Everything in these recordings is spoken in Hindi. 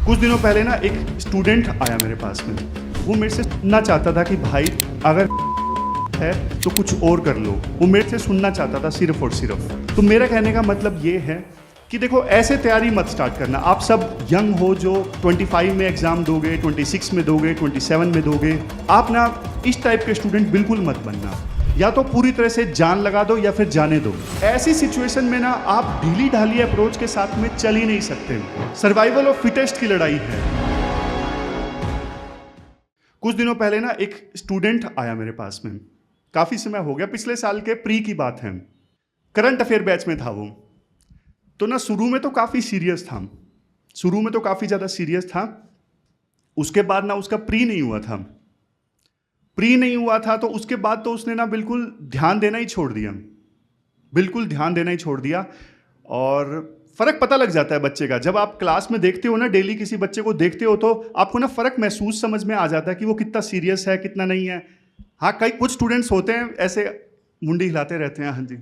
कुछ दिनों पहले ना एक स्टूडेंट आया मेरे पास में। वो मेरे से सुनना चाहता था कि भाई अगर है तो कुछ और कर लो। वो मेरे से सुनना चाहता था सिर्फ और सिर्फ। तो मेरा कहने का मतलब ये है कि देखो, ऐसे तैयारी मत स्टार्ट करना। आप सब यंग हो जो 25 में एग्ज़ाम दोगे, 26 में दोगे, 27 में दोगे। आप ना इस टाइप के स्टूडेंट बिल्कुल मत बनना। या तो पूरी तरह से जान लगा दो या फिर जाने दो। ऐसी सिचुएशन में ना आप ढीली ढाली अप्रोच के साथ में चल ही नहीं सकते। सर्वाइवल ऑफ फिटेस्ट की लड़ाई है। कुछ दिनों पहले ना एक स्टूडेंट आया मेरे पास में। काफ़ी समय हो गया, पिछले साल के प्री की बात है। करंट अफेयर बैच में था वो। तो ना शुरू में तो काफ़ी सीरियस था, शुरू में तो काफ़ी ज़्यादा सीरियस था। उसके बाद ना उसका प्री नहीं हुआ था। प्री नहीं हुआ था तो उसके बाद तो उसने ना बिल्कुल ध्यान देना ही छोड़ दिया, बिल्कुल ध्यान देना ही छोड़ दिया। और फ़र्क पता लग जाता है बच्चे का। जब आप क्लास में देखते हो ना, डेली किसी बच्चे को देखते हो तो आपको ना फ़र्क महसूस समझ में आ जाता है कि वो कितना सीरियस है, कितना नहीं है। हाँ, कई कुछ स्टूडेंट्स होते हैं ऐसे मुंडी हिलाते रहते हैं, हाँ जी,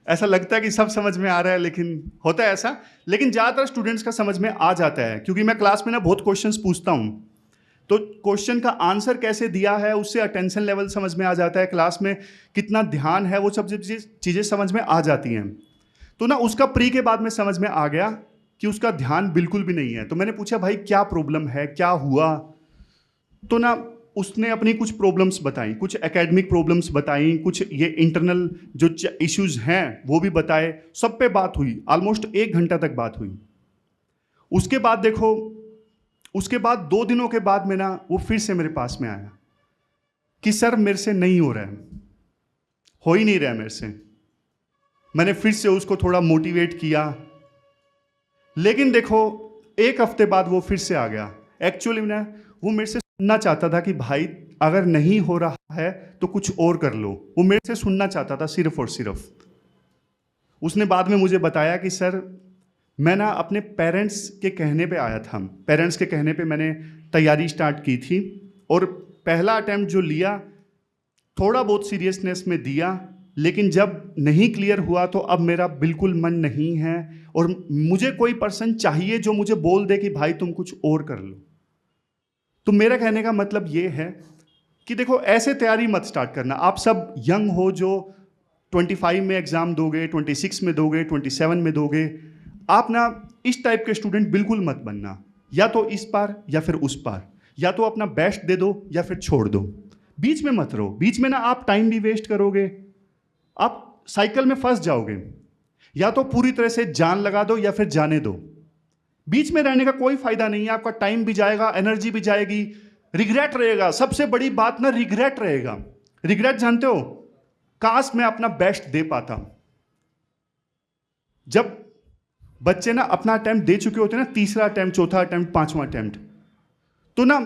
ऐसा लगता है कि सब समझ में आ रहा है, लेकिन होता है ऐसा। लेकिन ज़्यादातर स्टूडेंट्स का समझ में आ जाता है, क्योंकि मैं क्लास में ना बहुत क्वेश्चंस पूछता हूँ। तो क्वेश्चन का आंसर कैसे दिया है उससे अटेंशन लेवल समझ में आ जाता है, क्लास में कितना ध्यान है, वो सब चीज़ें समझ में आ जाती हैं। तो ना उसका प्री के बाद में समझ में आ गया कि उसका ध्यान बिल्कुल भी नहीं है। तो मैंने पूछा, भाई क्या प्रॉब्लम है, क्या हुआ? तो ना उसने अपनी कुछ प्रॉब्लम्स बताई, कुछ एकेडमिक प्रॉब्लम्स बताई, कुछ ये इंटरनल जो इश्यूज हैं वो भी बताए। सब पे बात हुई, ऑलमोस्ट 1 घंटा तक बात हुई। उसके बाद देखो, उसके बाद 2 दिनों के बाद में ना वो फिर से मेरे पास में आया कि सर मेरे से नहीं हो रहा है, हो ही नहीं रहा है मेरे से। मैंने फिर से उसको थोड़ा मोटिवेट किया, लेकिन देखो 1 हफ्ते बाद वो फिर से आ गया। एक्चुअली ना वो मेरे से सुनना चाहता था कि भाई अगर नहीं हो रहा है तो कुछ और कर लो। वो मेरे से सुनना चाहता था सिर्फ और सिर्फ। उसने बाद में मुझे बताया कि सर मैं ना अपने पेरेंट्स के कहने पे आया था, पेरेंट्स के कहने पे मैंने तैयारी स्टार्ट की थी। और पहला अटेम्प्ट जो लिया, थोड़ा बहुत सीरियसनेस में दिया, लेकिन जब नहीं क्लियर हुआ तो अब मेरा बिल्कुल मन नहीं है। और मुझे कोई पर्सन चाहिए जो मुझे बोल दे कि भाई तुम कुछ और कर लो। तो मेरा कहने का मतलब ये है कि देखो, ऐसे तैयारी मत स्टार्ट करना। आप सब यंग हो जो 25 में एग्ज़ाम दोगे, 26 में दोगे, 27 में दोगे। आप ना इस टाइप के स्टूडेंट बिल्कुल मत बनना। या तो इस पार या फिर उस पार, या तो अपना बेस्ट दे दो या फिर छोड़ दो। बीच में मत रहो। बीच में ना आप टाइम भी वेस्ट करोगे, आप साइकिल में फंस जाओगे। या तो पूरी तरह से जान लगा दो या फिर जाने दो। बीच में रहने का कोई फायदा नहीं है। आपका टाइम भी जाएगा, एनर्जी भी जाएगी, रिग्रेट रहेगा। सबसे बड़ी बात ना रिग्रेट रहेगा। रिग्रेट जानते हो? काश मैं अपना बेस्ट दे पाता। जब बच्चे ना अपना अटेम्प्ट दे चुके होते हैं ना, तीसरा अटेम्प्ट, चौथा अटेम्प्ट, पांचवा अटेम्प्ट, तो ना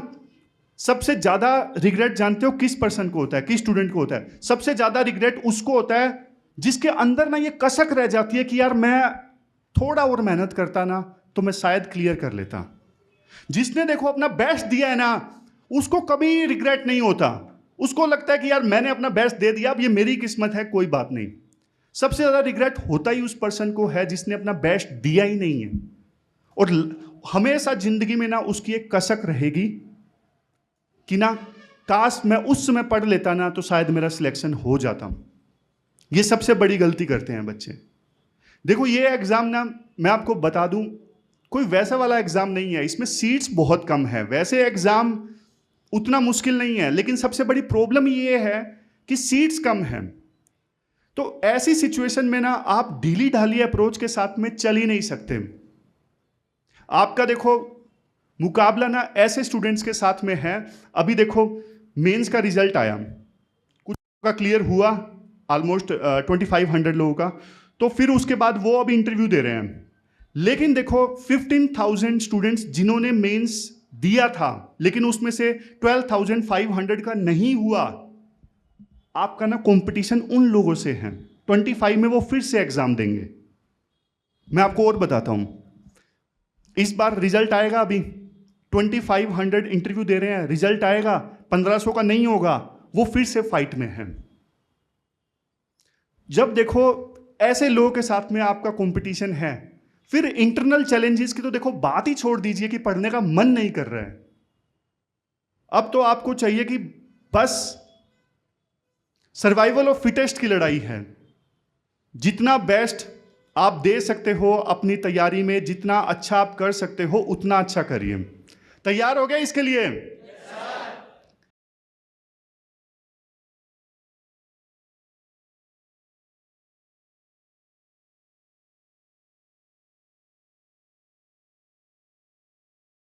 सबसे ज्यादा रिग्रेट जानते हो किस पर्सन को होता है, किस स्टूडेंट को होता है? सबसे ज्यादा रिग्रेट उसको होता है जिसके अंदर ना ये कसक रह जाती है कि यार मैं थोड़ा और मेहनत करता ना तो मैं शायद क्लियर कर लेता। जिसने देखो अपना बेस्ट दिया है ना, उसको कभी रिग्रेट नहीं होता। उसको लगता है कि यार मैंने अपना बेस्ट दे दिया, अब ये मेरी किस्मत है, कोई बात नहीं। सबसे ज्यादा रिग्रेट होता ही उस पर्सन को है जिसने अपना बेस्ट दिया ही नहीं है। और हमेशा जिंदगी में ना उसकी एक कसक रहेगी कि ना काश मैं उस समय पढ़ लेता ना तो शायद मेरा सिलेक्शन हो जाता। ये सबसे बड़ी गलती करते हैं बच्चे। देखो, ये एग्जाम ना मैं आपको बता दूं, कोई वैसा वाला एग्जाम नहीं है। इसमें सीट्स बहुत कम है। वैसे एग्जाम उतना मुश्किल नहीं है, लेकिन सबसे बड़ी प्रॉब्लम ये है कि सीट्स कम है। तो ऐसी सिचुएशन में ना आप ढीली ढाली अप्रोच के साथ में चल ही नहीं सकते। आपका देखो मुकाबला ना ऐसे स्टूडेंट्स के साथ में है। अभी देखो मेंस का रिजल्ट आया, कुछ का क्लियर हुआ, ऑलमोस्ट 2500 लोगों का। तो फिर उसके बाद वो अब इंटरव्यू दे रहे हैं। लेकिन देखो 15,000 स्टूडेंट्स जिन्होंने मेंस दिया था, लेकिन उसमें से 12,500 का नहीं हुआ। आपका ना कंपटीशन उन लोगों से है। 25 में वो फिर से एग्जाम देंगे। मैं आपको और बताता हूं, इस बार रिजल्ट आएगा। अभी 2500 इंटरव्यू दे रहे हैं, रिजल्ट आएगा, 1500 का नहीं होगा, वो फिर से फाइट में है। जब देखो ऐसे लोगों के साथ में आपका कंपटीशन है, फिर इंटरनल चैलेंजेस की तो देखो बात ही छोड़ दीजिए कि पढ़ने का मन नहीं कर रहा है। अब तो आपको चाहिए कि बस सर्वाइवल ऑफ फिटेस्ट की लड़ाई है। जितना बेस्ट आप दे सकते हो अपनी तैयारी में, जितना अच्छा आप कर सकते हो उतना अच्छा करिए। तैयार हो गए इसके लिए?